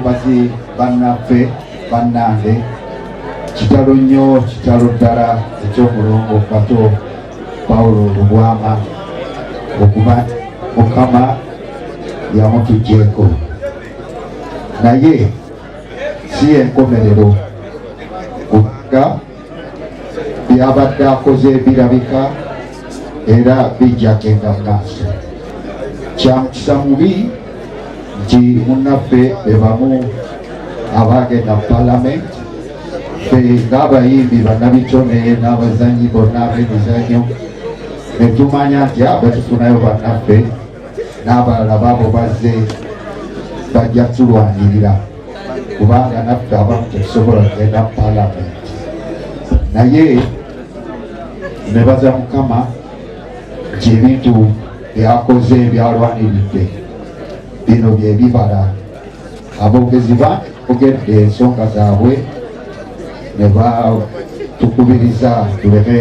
abambazi bannaffe bannange kitalo nnyo kitalo ddala eky'omulongo Kato Lubwama okuba Mukama yamutuggyeko naye si enkomerero kubanga byabadde akoze birabika era bijja genda mu maaso. Kyamukisa mubi nti munnaffe be bamu abagenda mu palamenti ffe ng'abayimbi bannabitone n'abazanyi bonna ab'emizannyo ne tumanya nti abatufunayo bannaffe n'abalala baabo bazze bajja tulwanirira kubanga naffe abamu tetusobola kugenda mu palamenti naye nebaza Mukama nti ebintu byakoze byalwaniridde bino byebibala aboogezi baogedde ensonga zaabwe ne batukubiriza tuleme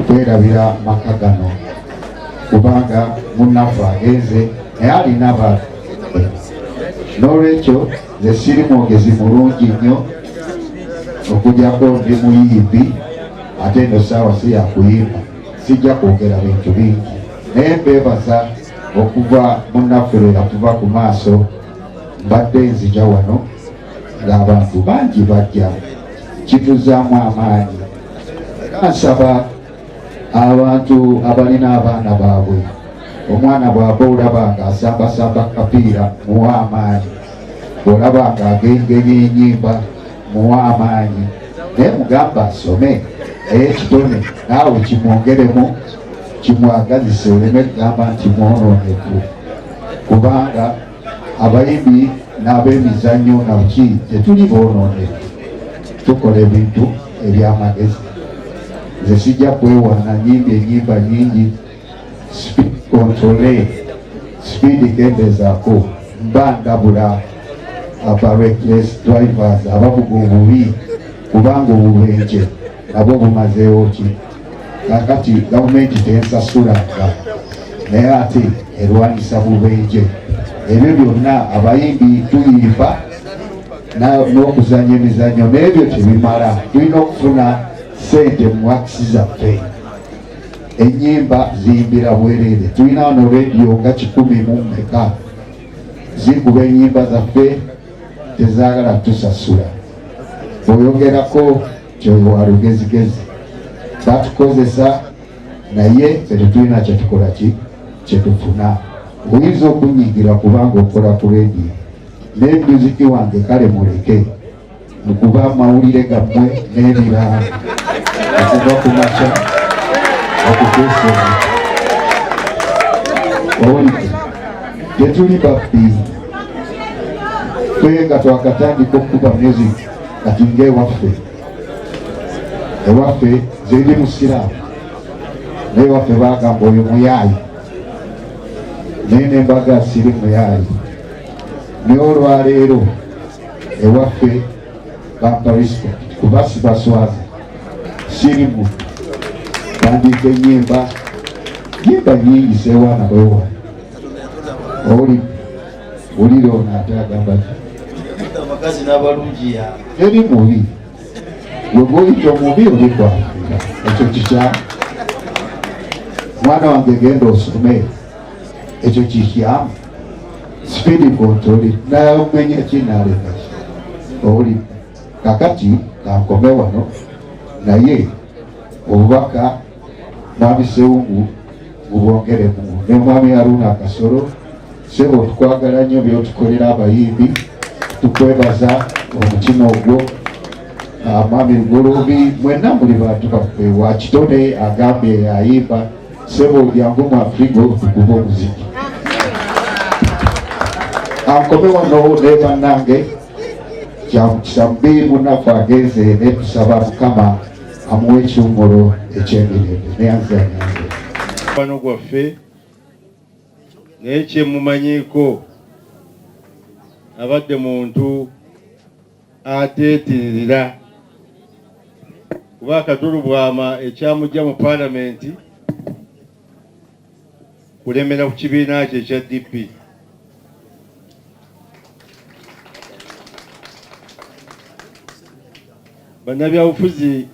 kwerabira maka gano kubanga munnaffe agenze naye alina abantu n'olwekyo nze siri mwogezi mulungi nnyo okugyako ndi muyimbi ate eno saawa si yakuyimba sijja kwogera bintu bingi naye mbeebaza okuva munnaffe lwe yatuva ku maaso mbadde nzija wano ng'abantu bangi bajja kituzaamu amaanyi nsaba abantu abalina abaana baabwe omwana bw'aba olaba ng'asambasamba kapiira muwa amaanyi olaba ng'agengenya ennyimba muwa amaanyi naye mugamba asome ekitone naawe kimwongeremu kimwagazise oleme kugamba nti mwononeku kubanga abayimbi n'ab'emizannyo nabuki tetuli boononeku tukola ebintu ebyamagezi nze sijja kwewaana enyimba nyingi speed controle speed kendezaako mba ndabula aba reckless drivers abavuga obubi kubanga obubenje nabwo bumazeewo ki kakati gavumenti tensasulanga naye ate erwanisa bubenje ebyo byonna abayimbi tuyimba n'okuzanya emizannyo n'ebyo tebimala tulina okufuna sente mu wakisi zaffe ennyimba ziyimbira bwereere tulina wano rediyo nga 100 zikuba ennyimba zaffe tezaagala tusasula oyogerako kyoyo wa lugezigezi batukozesa naye tetulina kyetukola kyetufuna oyinza okunyigira kubanga okola ku rediyo n'emuziki wange kale muleke mukuba amawulire gammwe n'ebirala okuva ku makya okutuusa owulire tetuli babbi ffe nga twakatandika okukuba music kati ng'ewaffe zeri musiraamu naye waffe bagamba oyo muyaayi naye nembaga siri muyaayi naye olwaleero ewaffe bampa respect kuba sibaswaza sirimu bandika ennyimba nyingi sewaana bwewa olire ono ate agamba eri mubi wegwoyita omubi olikwafira ekyo kikyamu mwana wange genda osome ekyo kikyamu speed control naomenya kinalekaki oli kakati kankome wano naye obubaka mwami Sewungu bubongeremu ne mwami Haruna Kasolo sebo tukwagala nnyo byotukolera abayimbi tukwebaza omutima ogwo mwami Lugolobi mwenna muli bantu baffe wa kitone agambye ayimba sebo lyangu mu Afrigo tukuba omuziki ankome wano ne bannange kyamukisa mubi munnaffe agenze ne tusaba Mukama amuwe ekiwummulo ekyemirembe neyanzanyanze wano gwaffe naye kyemumanyiiko abadde muntu ateetirira kuba KatoLubwama ekyamujja mu palamenti kulemera ku kibiina kye ekya DP bannabyabufuzi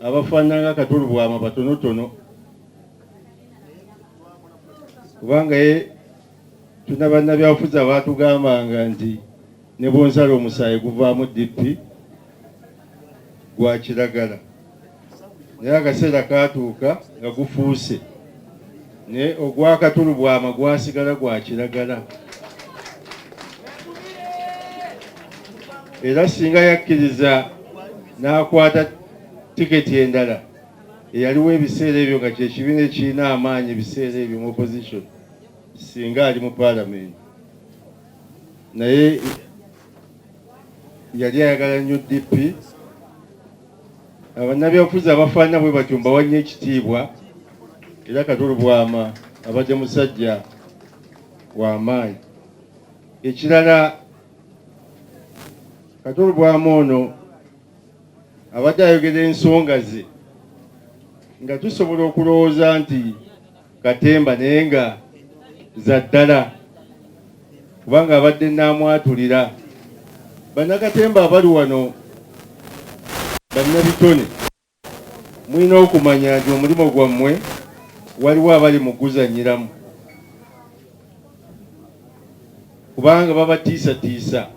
abafaanana KatoLubwama batonotono kubanga tuna bannabyabufuzi abaatugambanga nti ne bwonsala omusaayi guvaamu DP gwa kiragala naye akaseera kaatuuka nga gufuuse ne ogwa KatoLubwama gwasigala gwa kiragala era singa yakkiriza n'akwata tiketi endala eyaliwo ebiseera ebyo nga kyekibiina ekirina amaanyi ebiseera ebyo mu opposition singa ali mu parliament naye yali ayagala nnyo DP abannabyabufuzi abafaanana bwe batyo mbawa nnyo ekitiibwa era KatoLubwama abadde musajja w'amaanyi. Ekirala KatoLubwama ono abadde ayogera ensonga ze nga tusobola okulowooza nti katemba naye nga za ddala kubanga abadde n'amwatulira bannakatemba abali wano bannabitone mulina okumanya nti omulimu gwammwe waliwo abali muguzanyiramu kubanga babatiisatiisa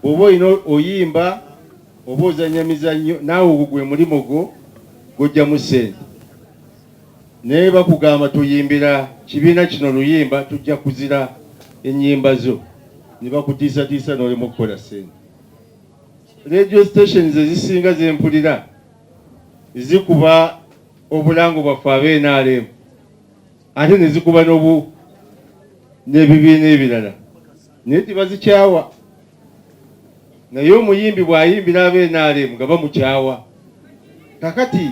bw'oba olina oyimba oba ozanya mizannyo naawe ogwo gwe mulimo gwo gojjamu ssente naye bakugamba tuyimbira kibiina kino luyimba tujja kuzira ennyimba zo ne bakutiisatiisa n'olema okukola ssente. Radio stations ezisinga zempulira zikuba obulango bwaffe ab'NRM ate ne zikuba n'ebibiina ebirala naye tibazikyawa naye omuyimbi bw'ayimbira ab'NRM nga bamukyawa. Kakati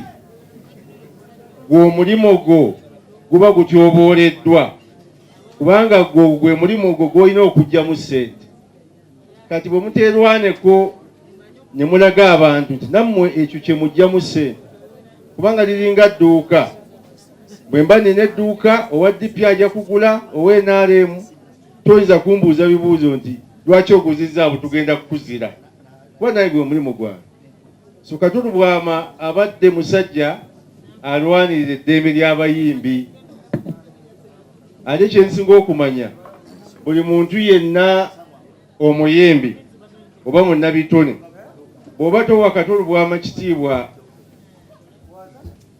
gw'omulimo gwo guba gutyobooleddwa kubanga gwe mulimo gwo gw'olina okugyamu ssente. Kati bwe muteerwaneko ne mulaga abantu nti nammwe ekyo kye mugyamu ssente kubanga liringa dduuka bwe mba nina edduuka owa DP ajja kugula owa NRM toyinza kumbuuza bibuuzo nti lwaki oguzizza abo tugenda kukuzira kuba naye gwe mulimu gwange. So KatoLubwama abadde musajja alwanirira eddembe ly'abayimbi. Ate kye nsinga okumanya buli muntu yenna omuyimbi oba munnabitone bw'oba towa KatoLubwama kitiibwa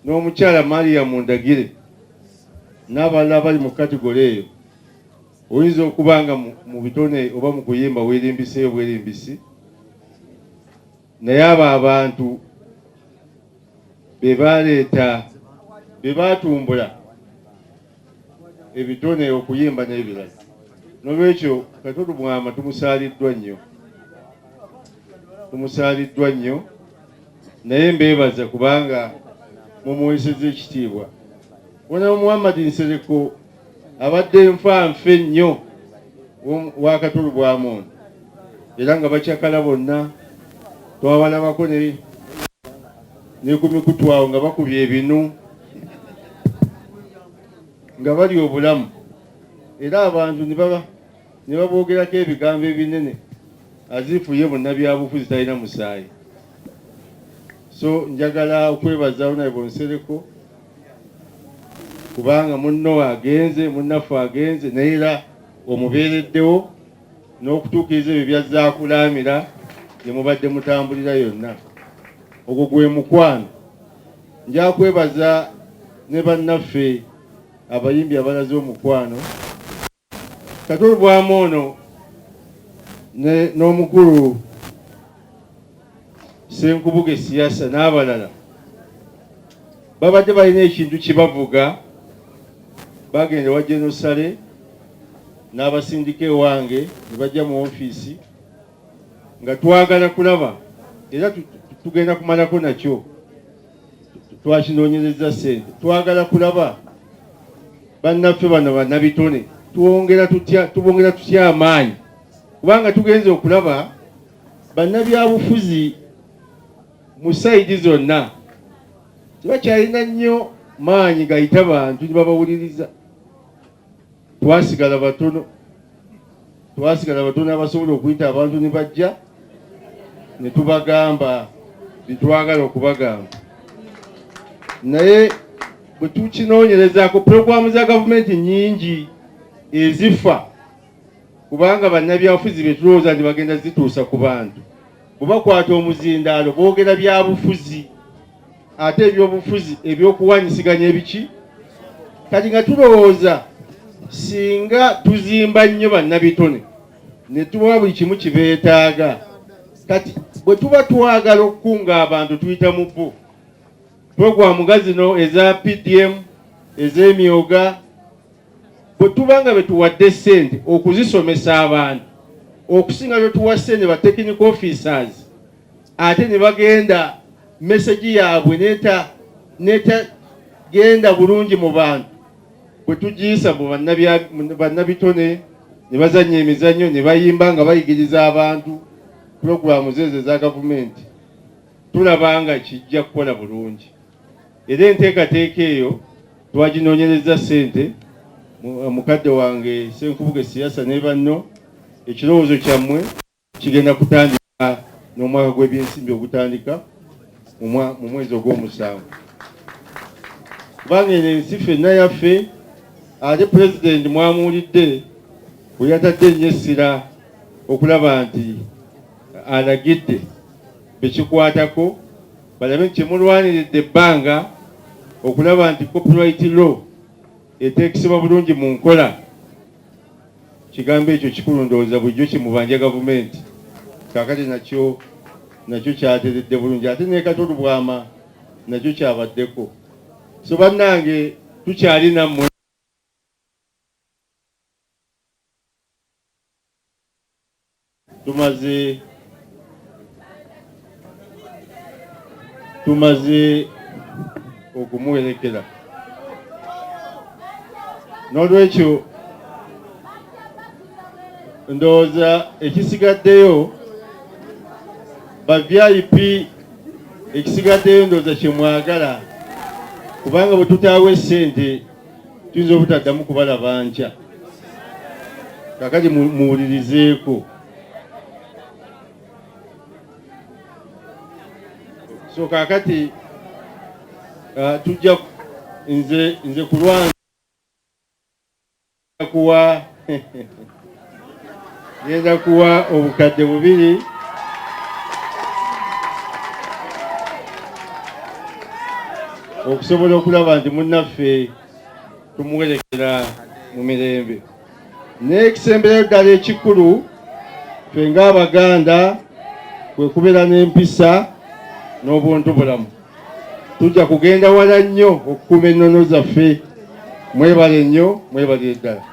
n'omukyala Maria Mundagire n'abalala bali mu kategole eyo oyinza okuba nga mu bitone oba mu kuyimba weerimbiseeyo bwerimbisi naye abo abantu be baleeta be batumbula ebitone okuyimba n'ebirala. N'olwekyo KatoLubwama tumusaaliddwa nnyo naye mbeebaza kubanga mumuweesezza ekitiibwa. Wona Muhammad Nsereko abadde nfanfe nnyo wa KatoLubwama ono era nga bakyakala bonna twabalabako ne ku mikutu awo nga bakubye ebinu nga bali obulamu era abantu ne baboogerako ebigambo ebinene azifuye munnabyabufuzi talina musaayi. So njagala okwebaza Honorable Nsereko kubanga munno agenze munnaffe agenze naye era omubeereddewo n'okutuukiriza ebyo byazzaakulamira gye mubadde mutambulira yonna. Ogwo gwe mukwano. Nja kwebaza ne bannaffe abayimbi abalaze omukwano. KatoLubwama ono n'omukulu Senkubuge Siasa n'abalala babadde balina ekintu kibavuga bagenda wa Genosale n'abasindika ewange ne bajja mu ofiisi nga twagala kulaba era tugenda kumalako nakyo twakinoonyereza ssente twagala kulaba bannaffe bano bannabitone tubongera tutya amaanyi kubanga tugenze okulaba bannabyabufuzi mu sayidi zonna tebakyalina nnyo maanyi gayita bantu ne babawuliriza. Twasigala batono abasobola okuyita abantu ne bajja ne tubagamba bitwagala okubagamba naye bwe tukinoonyerezaako puroguramu za gavumenti nyingi ezifa kubanga bannabyabufuzi be tulowooza nti bagenda zituusa ku bantu. Bubakwata omuzindaalo boogera byabufuzi ate ebyobufuzi ebyokuwanyisiganya ebiki. Kati nga tulowooza singa tuzimba nnyo bannabitone ne tubawa buli kimu kibeetaaga, kati bwe tuba twagala okukunga abantu tuyita mu bo puroguramu nga zino eza PDM ez'emyoga bwe tuba nga betuwadde ssente okuzisomesa abantu okusinga bye tuwa ssente ba technical officers ate ne bagenda message yaabwe neta genda bulungi mu bantu bwe tugiyisa mu bannabitone ne bazannya emizannyo ne bayimba nga bayigiriza abantu puroguramu zezo za gavumenti tulaba nga kijja kukola bulungi. Era enteekateeka eyo twaginoonyereza ssente mukadde wange Senkubuge Siasa ne banno ekirowoozo kyammwe kigenda kutandika n'omwaka gw'ebyensimbi ogutandika mu mwezi ogw'omusanvu. Kubanga eno ensi ffenna yaffe ate pulezidenti mwamuwulidde bwe yatadde ennyo essira okulaba nti alagidde bekikwatako balabe nti kyemulwaniridde ebbanga okulaba nti copyright law eteekesebwa bulungi mu nkola. Kigambo ekyo kikulu ndowooza bulijjo kimubanja gavumenti kaakati nakyo kyateredde bulungi ate ne KATOLUBWAMA nakyo kyabaddeko. So bannange tukyali nammwe tumaze okumuwerekera n'olwekyo ndowooza ekisigaddeyo ba VIP ekisigaddeyo ndowooza kyemwagala kubanga bwe tutaawa essente tuyinza obutaddamu kubalaba nkya kakati muwulirizeeko. So kakati tujja nze kulwanza genda kuwa obukadde 2 okusobola okulaba nti munnaffe tumuwerekera mu mirembe. N'ekisemberayo ddala ekikulu ffe ng'Abaganda kwe kubeera n'empisa n'obuntubulamu. Tujja kugenda wala nnyo okukuuma ennono zaffe. Mwebale nnyo, mwebale ddala.